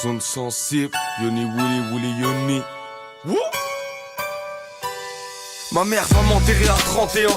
Zone sensible, Yoni Willy Willy Yoni. Wouh. Ma mère va m'enterrer à 31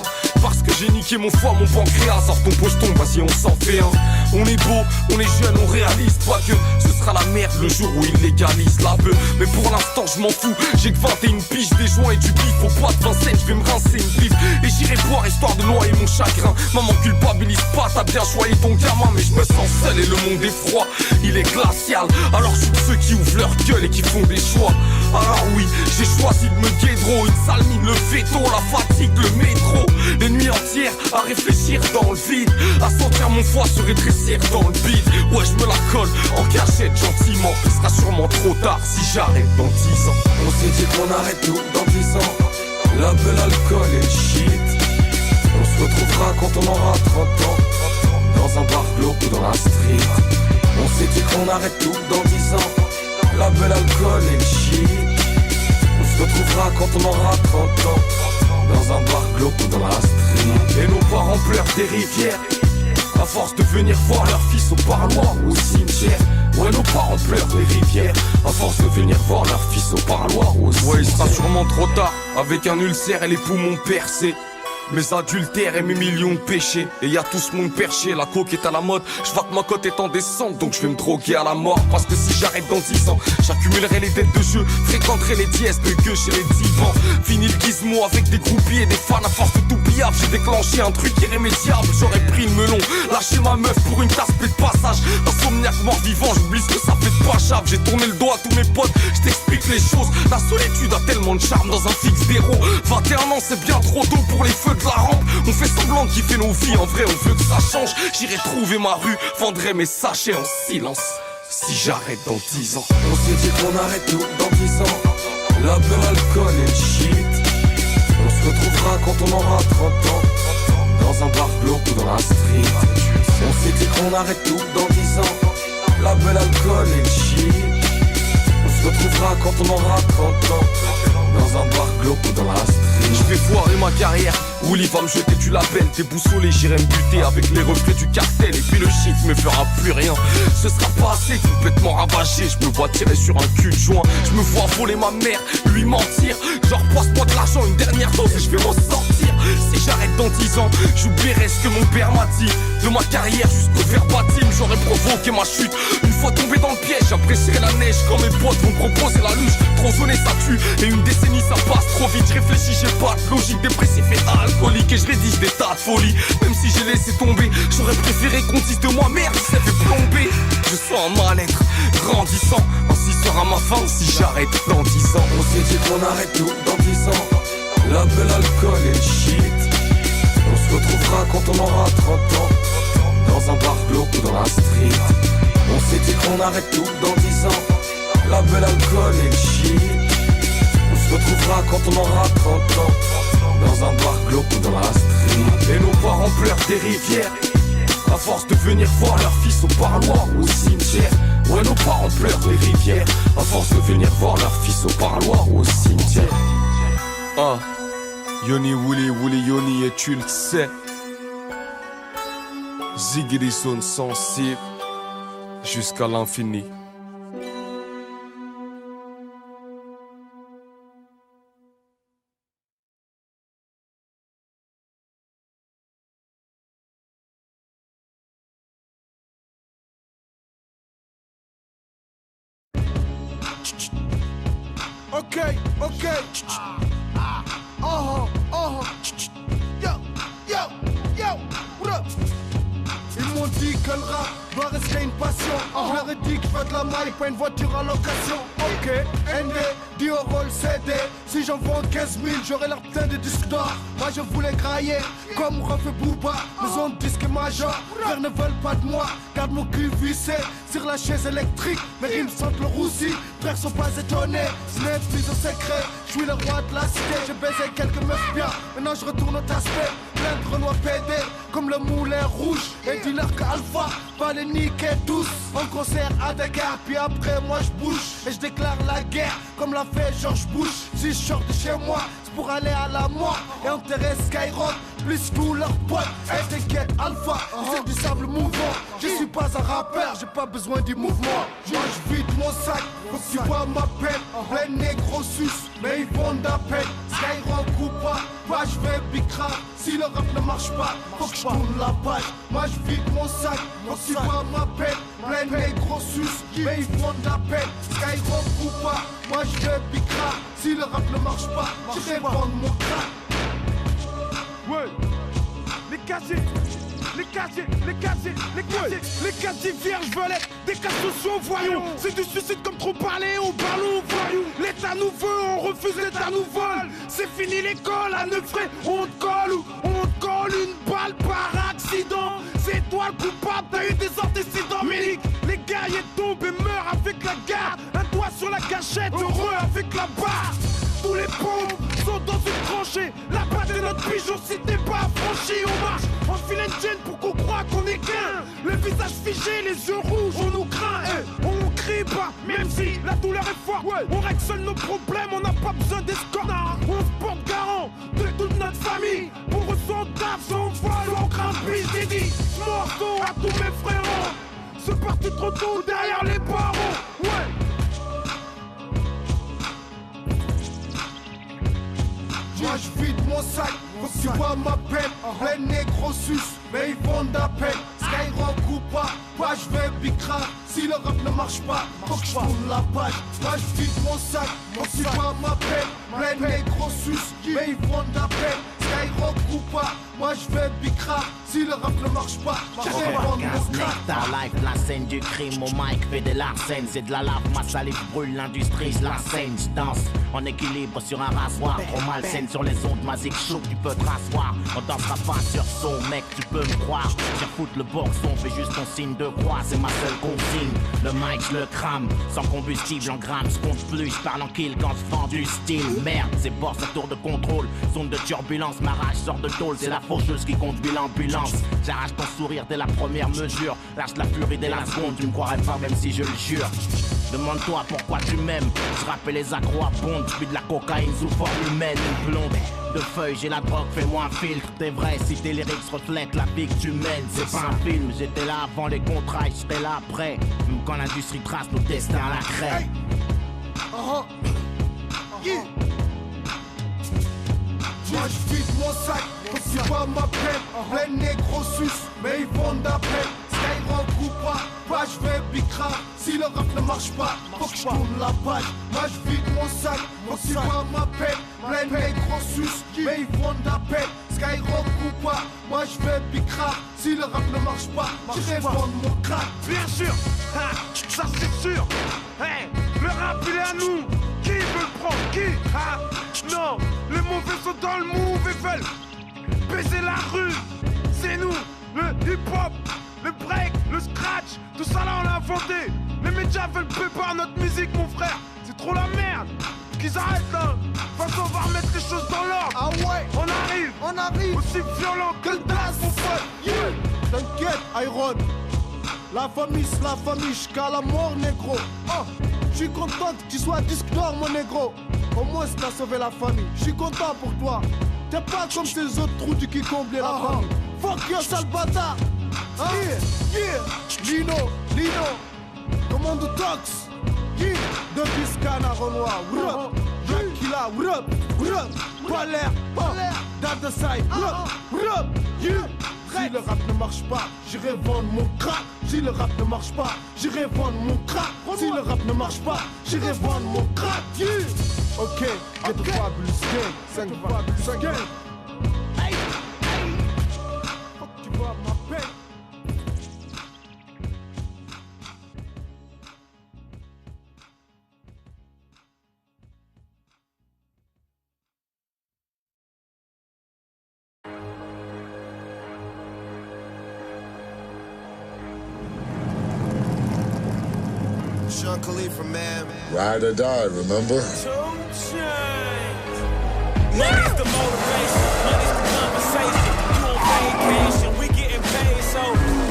parce que j'ai niqué mon foie, mon pancréas. Sors ton pocheton, vas-y on s'en fait un. On est beau, on est jeune, on réalise pas que ce sera la merde le jour où ils légalisent la beuh. Mais pour l'instant je m'en fous, j'ai que 21 piges, des joints et du bif. Au bois de Vincennes, je vais me rincer une bif et j'irai boire histoire de noyer mon chagrin. Maman culpabilise pas, t'as bien choisi ton gamin. Mais je me sens seul et le monde est froid, il est glacial. Alors je suis de ceux qui ouvrent leur gueule et qui font des choix. Alors oui, j'ai choisi de me guédro. Une sale mine, le veto, la fatigue, le métro. Les nuits entières à réfléchir dans le vide, à sentir mon foie se rétrécir dans le bide. Ouais, je me la colle en cachette gentiment. Ce sera sûrement trop tard si j'arrête dans 10 ans. On s'est dit qu'on arrête tout dans 10 ans. La belle, l'alcool et le shit. On se retrouvera quand on aura 30 ans, dans un bar glauque ou dans la street. On s'est dit qu'on arrête tout dans 10 ans. La belle, l'alcool et le shit. On se retrouvera quand on aura 30 ans, dans un bar glauque ou dans la street. Et nos parents pleurent des rivières à force de venir voir leur fils au parloir ou au cimetière. Ouais, nos parents pleurent des rivières à force de venir voir leur fils au parloir ou au cimetière. Ouais, il sera sûrement trop tard, avec un ulcère et les poumons percés. Mes adultères et mes millions de péchés. Et y a tout ce monde perché, la coke est à la mode. Je vois que ma cote est en descente, donc je vais me droguer à la mort. Parce que si j'arrête dans 10 ans, j'accumulerai les dettes de jeu, fréquenterai les dièses de gueux chez les divans. Fini le gizmo avec des groupies et des fans. À force de tout pillage, j'ai déclenché un truc irrémédiable. J'aurais pris le melon, lâché ma meuf pour une tasse de passage. Insomniaque mort vivant, j'oublie ce que ça fait de pas chave. J'ai tourné le dos à tous mes potes, je t'explique les choses. La solitude a tellement de charme dans un fixe d'héros. 21 ans c'est bien trop tôt pour les feux de la rampe. On fait semblant de kiffer nos vies, en vrai on veut que ça change. J'irai trouver ma rue, vendrai mes sachets en silence si j'arrête dans 10 ans. On s'est dit qu'on arrête tout dans 10 ans. La belle, l'alcool et le shit. On se retrouvera quand on aura 30 ans, dans un bar glauque ou dans la street. On s'est dit qu'on arrête tout dans 10 ans. La belle, l'alcool et le shit. On se retrouvera quand on aura 30 ans, dans un bar glauque ou dans la street. Je vais foirer ma carrière, Willy va me jeter du label. Déboussolé, j'irai me buter avec les reflets du cartel. Et puis le shit me fera plus rien. Ce sera pas assez, complètement ravagé. Je me vois tirer sur un cul de joint. Je me vois voler ma mère, lui mentir. Genre passe-moi de l'argent, une dernière dose et je vais m'en sortir. Si j'arrête dans 10 ans, j'oublierai ce que mon père m'a dit. De ma carrière jusqu'au verbatim, j'aurais provoqué ma chute. Une fois tombé dans le piège, j'apprécierai la neige. Quand mes potes vont proposer la luge, trop zoné ça tue. Et une décennie ça passe trop vite, je réfléchis, j'ai pas de logique. Dépressif et alcoolique et je rédige des tas de folies. Même si j'ai laissé tomber, j'aurais préféré qu'on dise de moi merde, ça fait plomber. Je sens un mal-être grandissant, ainsi sera ma fin si j'arrête dans 10 ans. On s'est dit qu'on arrête tout dans 10 ans. La belle, alcool et le shit. On se retrouvera quand on aura 30 ans, dans un bar glauque ou dans la street. On s'est dit qu'on arrête tout dans 10 ans. La belle, alcool et le shit. On se retrouvera quand on aura 30 ans, dans un bar glauque ou dans la street. Et nos parents pleurent des rivières à force de venir voir leur fils au parloir ou au cimetière. Ouais, nos parents pleurent des rivières à force de venir voir leur fils au parloir ou au cimetière. Ah, Yoni Willy Willy Yoni et tu le sais. Ziggy des zones sensibles jusqu'à l'infini. Ok, yo, what up? Ils m'ont dit que le rap doit rester une passion. Je leur ai dit que je fais de la maille, pas une voiture à location. Ok, ND, dit au rôle CD. Si j'en vends 15 000, j'aurai leur plein de disques d'or. Moi je voulais grailler, comme refait Booba. Maison de disques major, frères ne veulent pas de moi. Garde mon cul vissé sur la chaise électrique. Mes rimes sentent le roussi, frères sont pas étonnés. Ce n'est plus un secret, je suis le roi de la cité. J'ai baisé quelques meufs bien, maintenant je retourne au taspect. Plein de Renois PD, comme le moulin rouge. Et dis-leur que Alpha va les niquer tous. En concert à Dakar, puis après moi je bouge. Et je déclare la guerre, comme l'a fait George Bush. Si je sors de chez moi, c'est pour aller à la mort et enterrer Skyrock, plus tous leurs potes. Et t'inquiète Alpha, c'est du sable mouvant. Je suis pas un rappeur, j'ai pas besoin du mouvement. Moi je vide mon sac, faut que tu vois ma peine. Plein négro sus, mais ils vendent à peine. Skyrock ou pas, moi je vais bicra. Si le rap ne marche pas, faut que je tourne la page. Moi je vide mon sac, faut que tu vois ma peine. Plein négro sus, mais ils vendent à peine. Skyrock ou pas, moi je vais bicra. Si le rap ne marche pas, je vais vendre mon crack. Ouais, les casiers, les casiers, les casiers, les casiers, les casiers vierges veulent être des cas sociaux voyons. C'est du suicide comme trop parler au ballon voyou. L'État nous veut, on refuse, l'État nous vole. C'est fini l'école à 9 frais, on te colle ou on te colle une balle par accident. C'est toi le coupable, t'as eu des antécédents médics. Les guerriers tombent et meurent avec la garde. Un doigt sur la gâchette, heureux avec la barre. Tous les pauvres sont dans une tranchée. La batte est notre pigeon si t'es pas affranchi. On marche en filet pour qu'on croit qu'on est qu'un. Le visage figé, les yeux rouges, on nous craint. On crie pas, même si la douleur est forte. On règle seul nos problèmes, on n'a pas besoin d'escorte. On se porte garant de toute notre famille. Pour eux sans taf, sans vol, on craint pige. J'ai dit morceau à tous mes frérots. Se parti trop tôt derrière les barreaux. Ouais. Moi je vide mon sac, faut que tu vois ma peine. Plein négro sus, mais ils vendent à peine. Skyrock ou pas, moi je vais bicra. Si le rap ne marche pas, faut que je tourne la page. Moi je vide mon sac, faut que tu vois ma peine. Plein négro sus, mais ils vendent à peine. Skyrock ou pas, moi je vais bicra. Si le rap ne marche pas, je vais vendre mon crack. Ta life, la scène du crime, au mic fait de l'arsène. C'est de la lave, ma salive brûle, l'industrie, la scène. Je danse en équilibre sur un rasoir. Trop malsaine sur les ondes, Mazik chaud, tu peux te rasseoir. On dansera pas sur son mec, tu peux me croire. J'ai foutre le box, on fait juste ton signe de croix, c'est ma seule consigne. Le mic, je le crame, sans combustible en grammes. Je compte plus, je parle en kill quand je vends du style. Merde, c'est boss à tour de contrôle. Zone de turbulence, ma rage sort de tôle. C'est la faucheuse qui conduit l'ambulance. J'arrache ton sourire dès la première mesure. Lâche la furie dès la seconde, tu me croirais pas même si je le jure. Demande-toi pourquoi tu m'aimes. Je rappelle les accros à bonde, je de la cocaïne sous forme humaine. Une blonde de feuilles, j'ai la drogue, fais-moi un filtre. T'es vrai si tes lyrics reflètent la vie que tu mènes. C'est pas un film, j'étais là avant les contrats, j'étais là après. Même quand l'industrie trace nos destins à la craie. Yeah. Moi je vide mon sac, faut que tu vois ma peine. Plein négro sus, mais ils vendent à peine. Skyrock ou pas, moi je vais bicra. Si le rap ne marche pas, faut que je tourne la page. Moi je vide mon sac, faut que tu vois ma peine. Plein négro sus, mais ils vendent à peine. Skyrock ou pas, moi je vais bicra. Si le rap ne marche pas, je vais vendre mon crack. Bien sûr, ha, ça c'est sûr. Hey, le rap il est à nous. Qui veut le prendre? Qui? Ah, non, les mauvais sont dans le move et veulent baiser la rue. C'est nous, le hip-hop, le break, le scratch, tout ça là on l'a inventé. Les médias veulent préparer notre musique mon frère. C'est trop la merde. Qu'ils arrêtent là. De toute façon on va remettre les choses dans l'ordre. Ah ouais, on arrive aussi violent que le Das mon frère. Yeah. T'inquiète Iron, la famille c'est la famille jusqu'à la mort négro. Je suis content que tu sois disque d'or mon négro. Au moins t'as sauvé la famille, je suis content pour toi. T'es pas comme ces autres trous du qui comblent la famille. Fuck your sale bâtard. Yeah, Lino, commando Tox. Yeah, de Biscana Renoir. Wrup, Dracula, wrup, Palaire, Dadasai, wrup, yeah. Si le rap ne marche pas, j'irai vendre mon crack. Si le rap ne marche pas, j'irai vendre mon crack. Si le rap ne marche pas, j'irai vendre mon crack. Yeah. Ok, get the fabulous gang, 5 fabulous gang. Hey, fuck tu vois ma peine. Sean Khalifa, man. Ride or die, remember? Money's the motivation, money's the conversation. You on vacation, we getting paid, so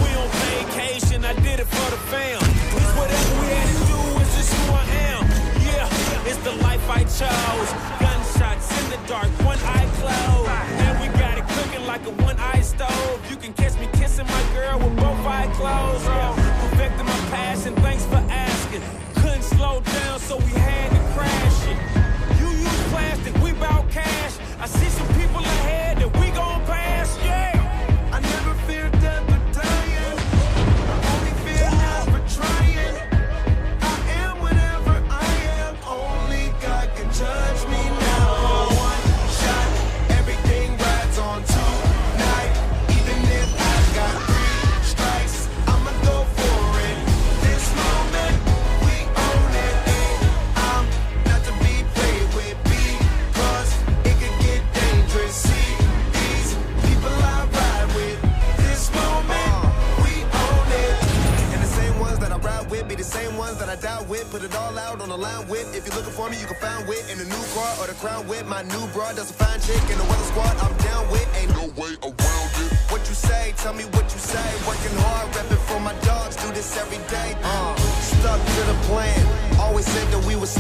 we on vacation. I did it for the fam. It's whatever we had to do, it's just who I am. Yeah, it's the life I chose. Gunshots in the dark, one eye closed. And we got it cooking like a one-eye stove. You can catch me kissing my girl with both eyes closed. die with, put it all out on the line with. If you're looking for me, you can find wit in the new car or the crown with. My new broad does a fine chick in the weather squad. I'm down with, ain't no way around it. What you say? Tell me what you say. Working hard, repping for my dogs. Do this every day. Stuck to the plan. Always said that we was